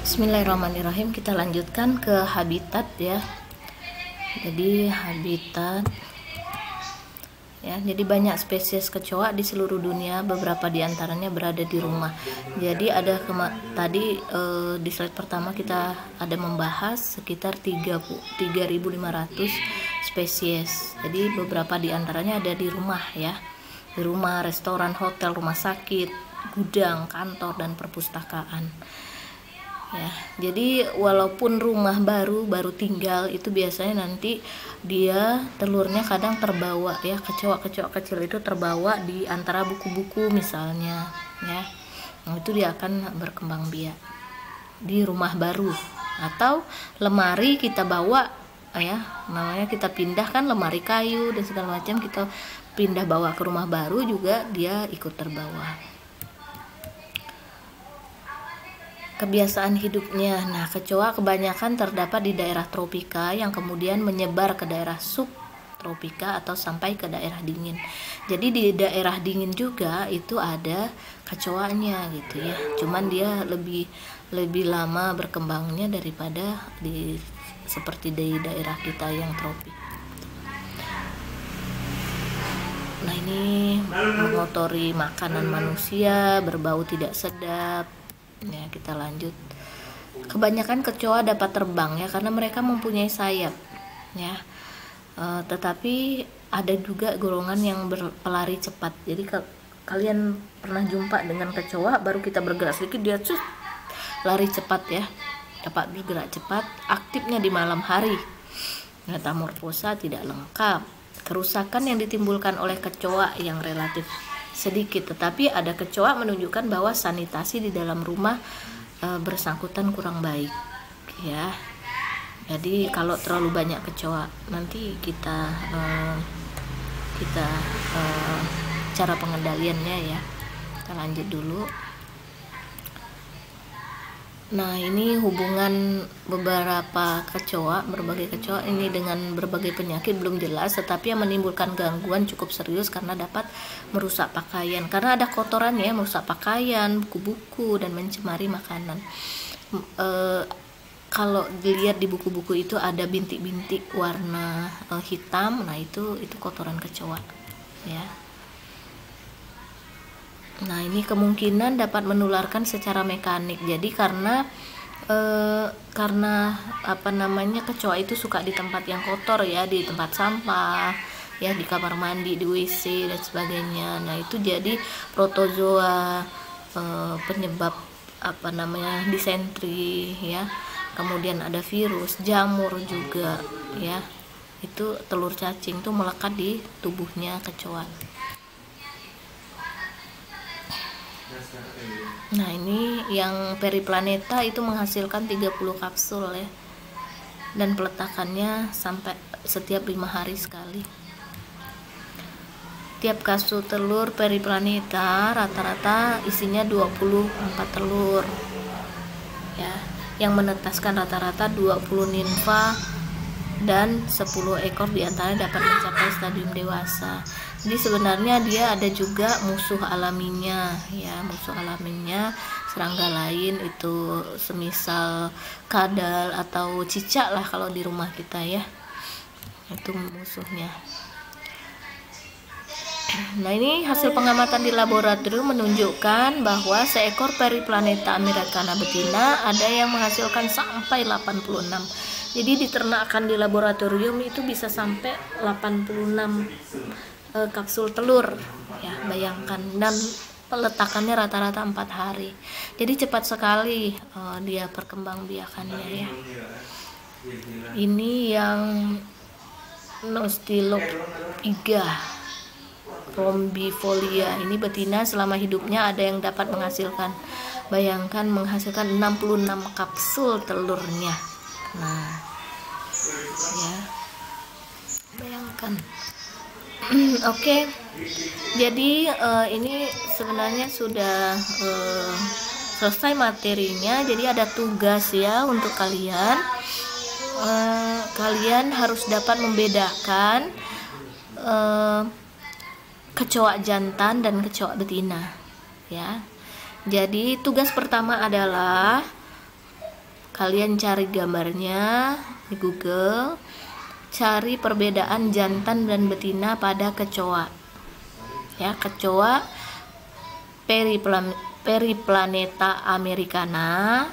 Bismillahirrahmanirrahim, kita lanjutkan ke habitat ya. Jadi habitat ya, jadi banyak spesies kecoa di seluruh dunia, beberapa diantaranya berada di rumah. Jadi ada di slide pertama kita ada membahas sekitar 3.500 spesies. Jadi beberapa diantaranya ada di rumah ya, di rumah, restoran, hotel, rumah sakit, gudang, kantor, dan perpustakaan. Ya, jadi walaupun rumah baru tinggal itu biasanya nanti dia telurnya kadang terbawa ya, kecoa-kecoa kecil itu terbawa di antara buku-buku misalnya ya. Nah, itu dia akan berkembang biak di rumah baru, atau lemari kita bawa ya, namanya kita pindahkan lemari kayu dan segala macam, kita pindah bawa ke rumah baru juga dia ikut terbawa. Kebiasaan hidupnya. Nah, kecoa kebanyakan terdapat di daerah tropika yang kemudian menyebar ke daerah subtropika atau sampai ke daerah dingin. Jadi di daerah dingin juga itu ada kecoanya gitu ya. Cuman dia lebih lama berkembangnya daripada seperti di daerah kita yang tropik. Nah, ini mengotori makanan manusia, berbau tidak sedap. Ya, kita lanjut. Kebanyakan kecoa dapat terbang ya karena mereka mempunyai sayap ya. Tetapi ada juga golongan yang berlari cepat. Jadi kalian pernah jumpa dengan kecoa, baru kita bergerak sedikit dia lari cepat ya, dapat bergerak cepat. Aktifnya di malam hari. Metamorfosa tidak lengkap. Kerusakan yang ditimbulkan oleh kecoa yang relatif sedikit, tetapi ada kecoa menunjukkan bahwa sanitasi di dalam rumah bersangkutan kurang baik ya. Jadi kalau terlalu banyak kecoa, nanti kita cara pengendaliannya ya. Kita lanjut dulu. Nah, ini hubungan berbagai kecoa ini dengan berbagai penyakit belum jelas, tetapi yang menimbulkan gangguan cukup serius karena dapat merusak pakaian. Karena ada kotoran ya, merusak pakaian, buku-buku, dan mencemari makanan. Kalau dilihat di buku-buku itu ada bintik-bintik warna hitam, nah itu kotoran kecoa ya. Nah, ini kemungkinan dapat menularkan secara mekanik. Jadi karena kecoa itu suka di tempat yang kotor ya, di tempat sampah ya, di kamar mandi, di WC dan sebagainya. Nah, itu jadi protozoa penyebab disentri ya. Kemudian ada virus, jamur juga ya. Itu telur cacing tuh melekat di tubuhnya kecoa. Nah, ini yang periplaneta itu menghasilkan 30 kapsul ya, dan peletakannya sampai setiap 5 hari sekali. Tiap kapsul telur periplaneta rata-rata isinya 24 telur ya, yang menetaskan rata-rata 20 nimfa dan 10 ekor diantaranya dapat mencapai stadium dewasa. Jadi sebenarnya dia ada juga musuh alaminya ya, serangga lain itu semisal kadal atau cicak lah kalau di rumah kita ya, itu musuhnya. Nah, ini hasil pengamatan di laboratorium menunjukkan bahwa seekor periplaneta americana betina ada yang menghasilkan sampai 86. Jadi diternakan di laboratorium itu bisa sampai 86 kapsul telur ya, bayangkan, dan peletakannya rata-rata 4 hari. Jadi cepat sekali dia perkembangbiakannya ya. Ini yang Nostylopyga rombifolia, ini betina selama hidupnya ada yang dapat menghasilkan 66 kapsul telurnya. Nah ya, bayangkan. Oke. Jadi ini sebenarnya sudah selesai materinya. Jadi ada tugas ya untuk kalian. Kalian harus dapat membedakan kecoa jantan dan kecoa betina ya. Jadi tugas pertama adalah kalian cari gambarnya di Google, cari perbedaan jantan dan betina pada kecoa. Ya, kecoa Periplaneta americana,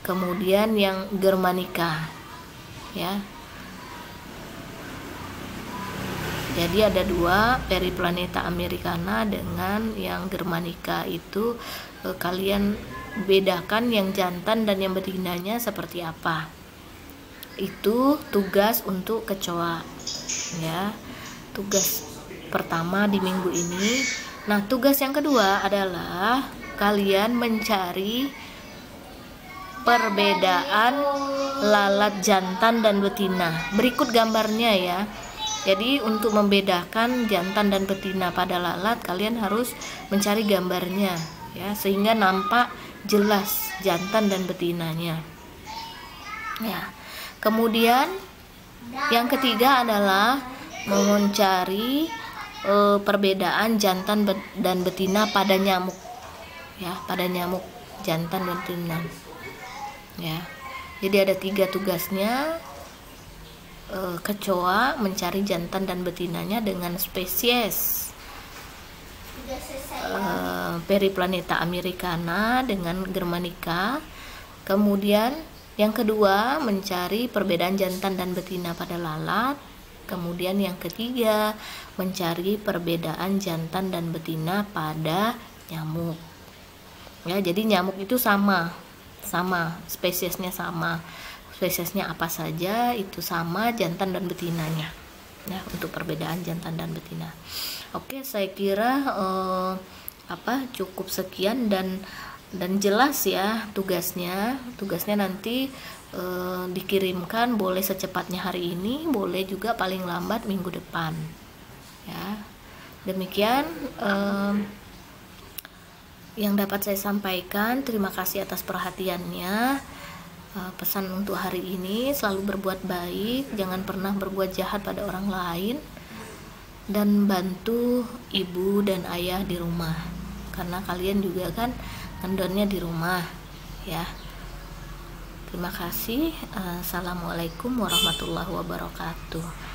kemudian yang germanica, ya. Jadi ada dua, Periplaneta americana dengan yang germanica itu kalian bedakan yang jantan dan yang betinanya seperti apa. Itu tugas untuk kecoa, ya. Tugas pertama di minggu ini. Nah, tugas yang kedua adalah kalian mencari perbedaan lalat jantan dan betina. Berikut gambarnya ya. Jadi untuk membedakan jantan dan betina pada lalat, kalian harus mencari gambarnya ya, sehingga nampak jelas jantan dan betinanya. Ya. Kemudian yang ketiga adalah mencari perbedaan jantan dan betina pada nyamuk. Ya, pada nyamuk jantan dan betina. Ya. Jadi ada 3 tugasnya. Kecoa mencari jantan dan betinanya dengan spesies Periplaneta americana dengan germanica. Kemudian yang kedua mencari perbedaan jantan dan betina pada lalat. Kemudian yang ketiga mencari perbedaan jantan dan betina pada nyamuk. Ya, jadi nyamuk itu sama spesiesnya sama. Spesiesnya apa saja itu sama jantan dan betinanya. Ya, untuk perbedaan jantan dan betina. Oke, saya kira cukup sekian dan jelas ya tugasnya. Tugasnya nanti dikirimkan, boleh secepatnya hari ini, boleh juga paling lambat minggu depan. Ya, demikian yang dapat saya sampaikan. Terima kasih atas perhatiannya. Pesan untuk hari ini, selalu berbuat baik, jangan pernah berbuat jahat pada orang lain, dan bantu ibu dan ayah di rumah, karena kalian juga kan ngendonnya di rumah ya. Terima kasih. Assalamualaikum warahmatullahi wabarakatuh.